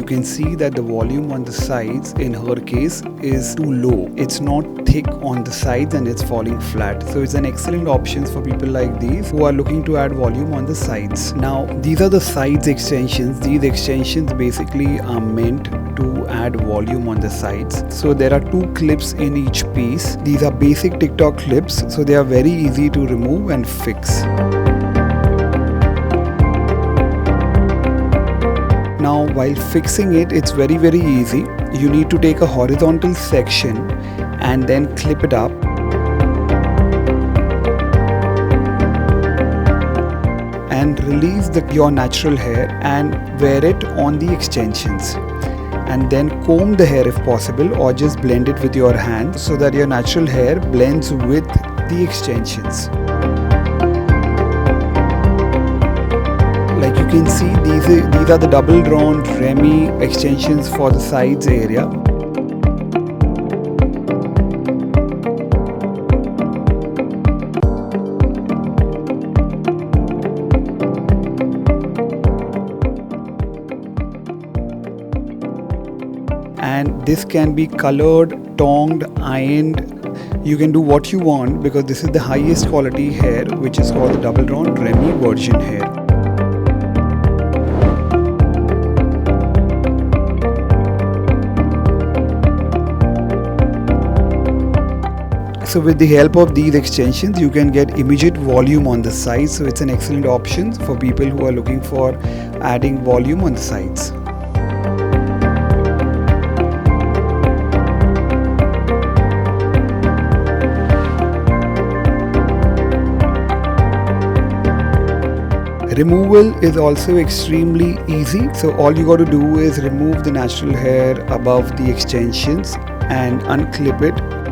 you can see that the volume on the sides in her case is too low. It's not thick on the sides and it's falling flat. So it's an excellent option for people like these who are looking to add volume on the sides. Now these are the sides extensions. These extensions basically are meant to add volume on the sides. So there are 2 clips in each piece. These are basic TikTok clips, so they are very easy to remove and fix. Now while fixing it, it's very easy. You need to take a horizontal section and then clip it up. And release your natural hair and wear it on the extensions. And then comb the hair if possible, or just blend it with your hands so that your natural hair blends with the extensions. Like you can see, these are the double drawn Remy extensions for the sides area. And this can be colored, tonged, ironed. You can do what you want because this is the highest quality hair, which is called the double drawn Remy virgin hair. So with the help of these extensions, you can get immediate volume on the sides. So it's an excellent option for people who are looking for adding volume on the sides. Removal is also extremely easy. So all you got to do is remove the natural hair above the extensions and unclip it.